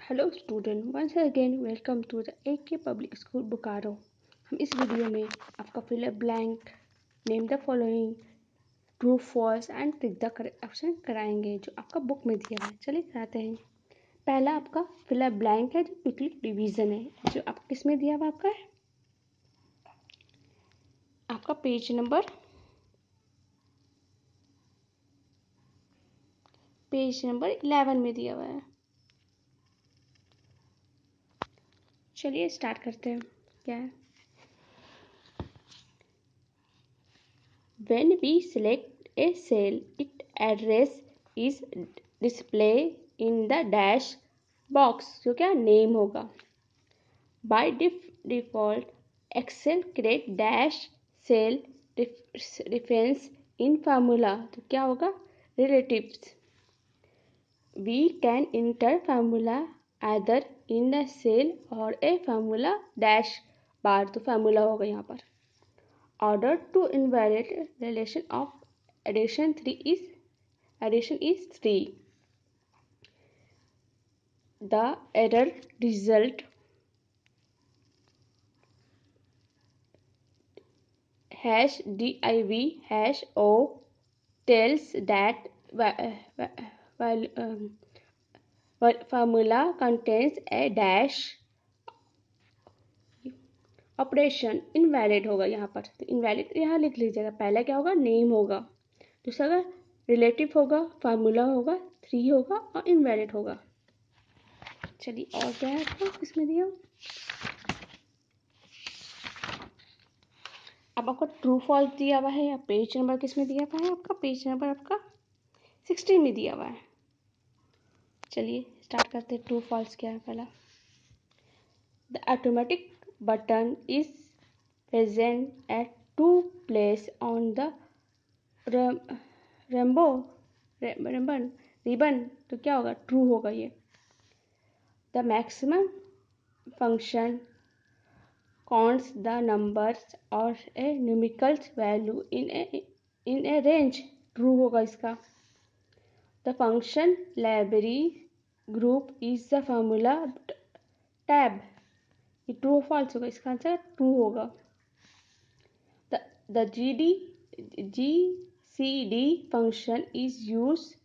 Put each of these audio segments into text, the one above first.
Hello student, once again welcome to the AK public school Bokaro. हम इस video में आपका fill a blank, name the following, true false and tick the correct option कराएंगे जो आपका book में दिया हुआ है। चलिए कराते हैं। पहला आपका फिल अ ब्लैंक है जो क्विकली डिवीजन है, जो आप किस में दिया हुआ आपका है, आपका पेज नंबर 11 में दिया हुआ है। चलिए स्टार्ट करते हैं। क्या है? When we select a cell, its address is display in the dash box, जो क्या नेम होगा। By default, Excel create dash cell reference in formula, तो क्या होगा relatives. We can enter formula either in the cell or a formula dash bar, तो formula होगा यहाँ पर। Order to invalid relation of addition is 3. The error result #div #o tells that formula contains a dash operation invalid होगा यहाँ पर, तो invalid यहाँ लिख लीजिएगा। पहला क्या होगा, नेम होगा। दूसरा रिलेटिव होगा, फार्मूला होगा, 3 होगा और इनवैलिड होगा। चलिए और क्या है आपको इसमें दिया। अब आपका ट्रू फॉल्स दिया हुआ है या पेज नंबर किस में दिया हुआ है, आपका पेज नंबर आपका 16 में दिया हुआ है। चलिए स्टार्ट करते हैं। ट्रू फॉल्स क्या है पहला। The automatic button is present at 2 place on the ribbon, तो क्या होगा, ट्रू होगा ये। The maximum function counts the numbers or a numerical value in a range, true होगा इसका। The function library group is the formula tab, ये true false होगा, इसका आंसर ट्रू होगा। The GCD function is used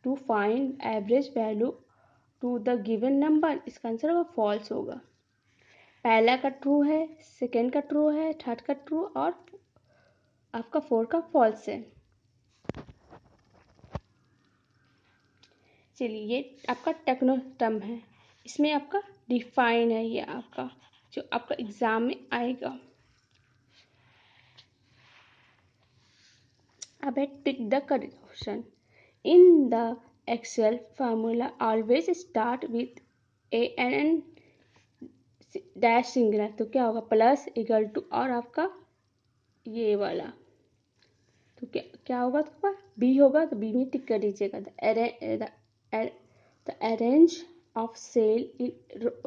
to find average value to the given number, इसका answer होगा false होगा। पहला का ट्रू है, सेकेंड का ट्रू है, थर्ड का ट्रू और आपका 4 का फॉल्स है। चलिए ये आपका टेक्नो टर्म है, इसमें आपका डिफाइन है, ये आपका जो आपका एग्जाम में आएगा। अब है tick the correct option. In the Excel formula always start with an dash singular, तो क्या होगा प्लस इक्वल टू और आपका ये वाला, तो क्या होगा, तो बी होगा, तो बी में टिक कर दीजिएगा। द अरेंज ऑफ सेल इन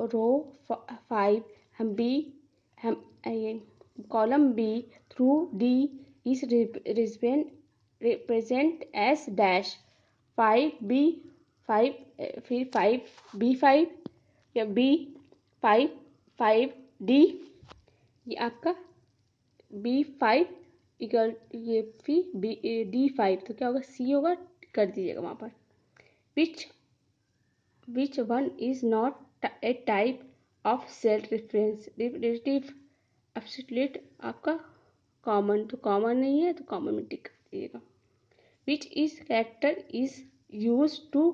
रो 5, हम ये column B through D is represent S dash 5B5, फिर 5B5 या B5D, ये आपका B5 इक्वल ये फिर D5, तो क्या होगा, सी होगा, कर दीजिएगा वहाँ पर। Which one is not a type of cell reference, relative, absolute, आपका कॉमन, तो कॉमन नहीं है तो कॉमन में टिक कर दीजिएगा। Which is character is use to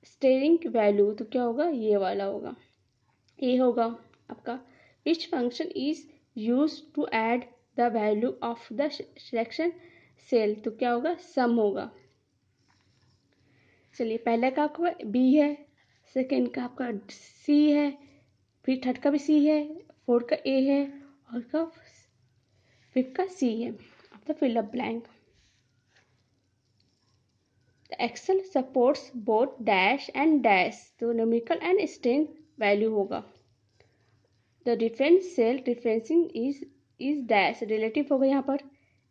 storing value, तो क्या होगा, ये वाला होगा, ये होगा आपका। Which function is use to add the value of the selection cell, तो क्या होगा, सम होगा। चलिए पहले का आपका बी है, सेकेंड का आपका सी है, फिर थर्ड का भी सी है, फोर्थ का ए है और का फिफ्थ का सी है। अब fill up blank. Excel supports both dash and dash, तो न्यूमेरिकल एंड स्ट्रिंग वैल्यू होगा। The difference cell differencing is dash, relative होगा यहाँ पर।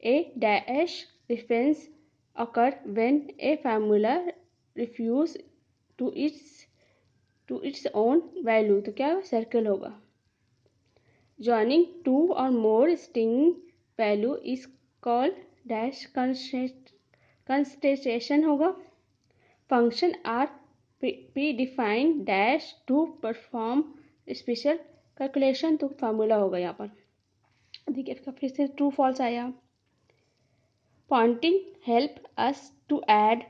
A dash difference occur when a formula refuse to its own value, तो क्या होगा, circle होगा। Joining two or more string value is called dash concatenation होगा। Function are predefined dash to perform special calculation, तो formula होगा यहाँ पर। देखिए इसका फिर से ट्रू फॉल्स आया। Pointing help us to add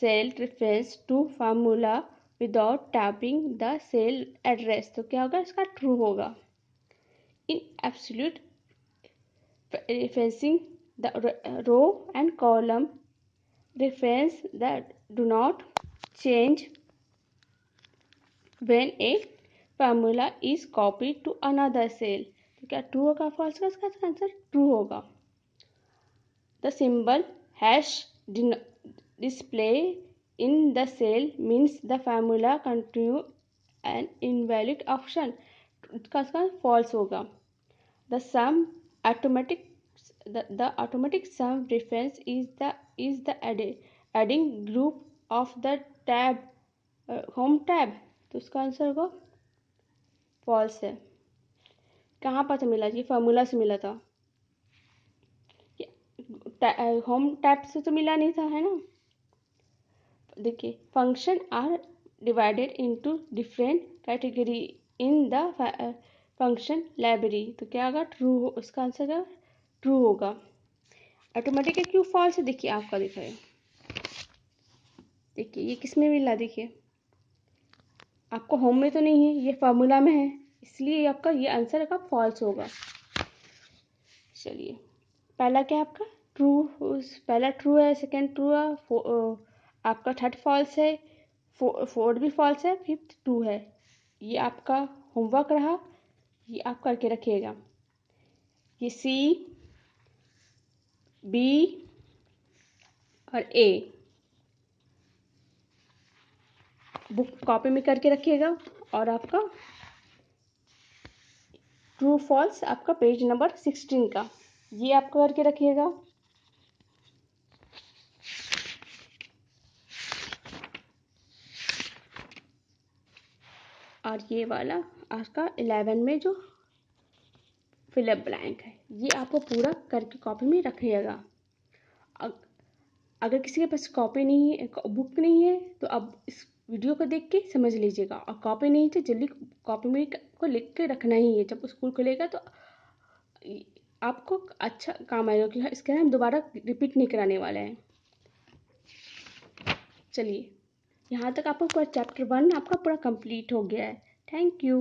cell reference to formula without typing the cell address, तो क्या होगा, इसका ट्रू होगा। In absolute referencing the row and column reference that do not change when a formula is copied to another cell, तो क्या true होगा false का, इसका आंसर ट्रू होगा। The symbol hash display in the cell means the formula continue an invalid option, इसका false होगा। The sum automatic the automatic sum reference is the adding group of the tab home tab, तो इसका answer होगा false है। कहाँ पर से मिला, ये फार्मूला से मिला था, होम टैब से तो मिला नहीं था, है ना। देखिए function are divided into different category in the function library, तो क्या होगा, ट्रू हो, इसका आंसर क्या ट्रू होगा। ऑटोमेटिक क्यों फॉल्स है, देखिए आपका दिखा है, देखिए ये किस में मिला, देखिए आपको होम में तो नहीं है, ये फार्मूला में है, इसलिए आपका ये आंसर का फॉल्स होगा। चलिए पहला क्या है आपका ट्रू, पहला ट्रू है, सेकंड ट्रू है, आपका थर्ड फॉल्स है, फोर्थ भी फॉल्स है, फिफ्थ ट्रू है। ये आपका होमवर्क रहा, ये आप करके रखिएगा। ये सी बी और ए बुक कॉपी में करके रखिएगा, और आपका ट्रू फॉल्स आपका पेज नंबर 16 का ये आपका करके रखिएगा। और ये वाला आपका 11 में जो फिलअप ब्लैंक है, ये आपको पूरा करके कॉपी में रखिएगा। अगर किसी के पास कॉपी नहीं है, बुक नहीं है, तो अब इस वीडियो को देख के समझ लीजिएगा, और कॉपी नहीं तो जल्दी कॉपी में को लिख के रखना ही है। जब स्कूल खुलेगा तो आपको अच्छा काम आएगा, कि इसके हम दोबारा रिपीट नहीं कराने वाले हैं। चलिए यहाँ तक आपका पूरा चैप्टर 1 आपका पूरा कंप्लीट हो गया है। Thank you.